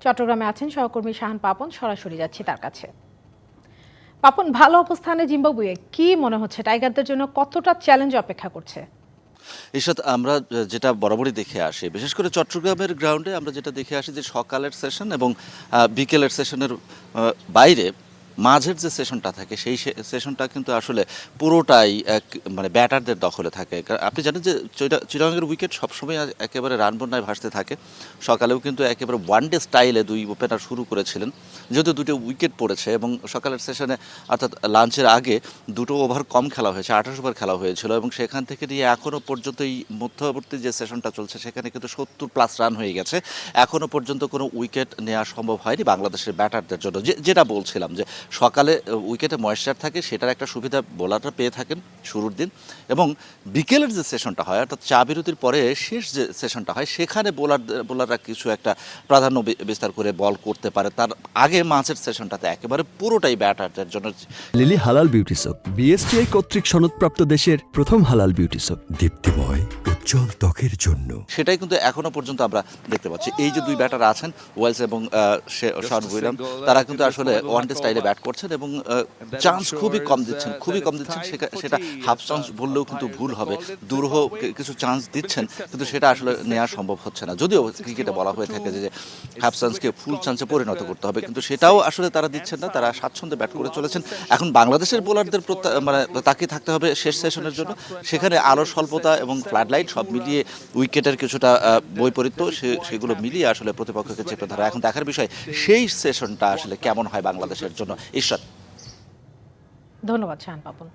চট্টগ্রামে আছেন সহকর্মী শাহান পাপন, সরাসরি যাচ্ছি তার কাছে। পাপন, ভালো অবস্থানে জিম্বাবুয়ে, কি মনে হচ্ছে টাইগারদের জন্য কতটা চ্যালেঞ্জ অপেক্ষা করছে? এরশাদ, আমরা যেটা বরাবরই দেখে আসি, বিশেষ করে চট্টগ্রামের গ্রাউন্ডে আমরা যেটা দেখে আসি যে সকালের সেশন এবং বিকেলের সেশনের বাইরে মাঝের যে সেশনটা থাকে সেই সেশনটা কিন্তু আসলে পুরোটাই মানে ব্যাটারদের দখলে থাকে। আপনি জানেন যে চিটাগংয়ের উইকেট সবসময় একেবারে রান বন্যায় ভাসতে থাকে। সকালেও কিন্তু একেবারে ওয়ানডে স্টাইলে দুই ওপেনার শুরু করেছিলেন, যেহেতু দুটো উইকেট পড়েছে এবং সকালের সেশনে অর্থাৎ লাঞ্চের আগে দুটো ওভার কম খেলা হয়েছে, 28 ওভার খেলা হয়েছিল এবং সেখান থেকে নিয়ে এখনও পর্যন্ত এই মধ্যবর্তী যে সেশনটা চলছে সেখানে কিন্তু 70+ রান হয়ে গেছে। এখনও পর্যন্ত কোনো উইকেট নেওয়া সম্ভব হয়নি বাংলাদেশের ব্যাটারদের জন্য। যেটা বলছিলাম যে সকালে উইকেটে ময়েশ্চার থাকে, সেটার একটা সুবিধা বোলাররা পেয়ে থাকেন শুরুর দিন, এবং বিকেলের যে সেশনটা হয় অর্থাৎ চা বিরতির পরে শেষ যে সেশনটা হয় সেখানে বোলাররা কিছু একটা প্রাধান্য বিস্তার করে বল করতে পারে। তার আগে মাঝের সেশনটাতে একেবারে পুরোটাই ব্যাটারদের জন্য। লিলি হালাল বিউটি সোপ, বিএসটিআই কর্তৃক সনদপ্রাপ্ত দেশের প্রথম হালাল বিউটি সোপ, দীপ্তিময় উজ্জ্বল ত্বকের জন্য। সেটাই কিন্তু এখনো পর্যন্ত আমরা দেখতে পাচ্ছি। এই যে দুই ব্যাটার আছেন ওয়েলস এবং শন উইলিয়াম, তারা কিন্তু আসলে ওয়ানডে স্টাইলে ব্যাট করছেন এবং চান্স খুবই কম দিচ্ছেন। সেটা হাফ চান্স বললেও কিন্তু ভুল হবে। দূরহ কিছু চান্স দিচ্ছেন, কিন্তু সেটা আসলে নেওয়া সম্ভব হচ্ছে না। যদিও ক্রিকেটে বলা হয়ে থাকে যে হাফ চান্সকে ফুল চান্সে পরিণত করতে হবে, কিন্তু সেটাও আসলে তারা দিচ্ছেন না। তারা স্বাচ্ছন্দ্যে ব্যাট করে চলেছেন। এখন বাংলাদেশের বোলারদের মানে তাকিয়ে থাকতে হবে শেষ সেশনের জন্য। সেখানে আলোর স্বল্পতা এবং ফ্লাড লাইট সব মিলিয়ে উইকেটের কিছুটা বৈপরীত্য, সেগুলো মিলিয়ে আসলে প্রতিপক্ষকে চেপে ধরা এখন দেখার বিষয় সেই সেশনটা আসলে কেমন হয় বাংলাদেশের জন্য। ঈশ্বর, ধন্যবাদ শাহান পাপন।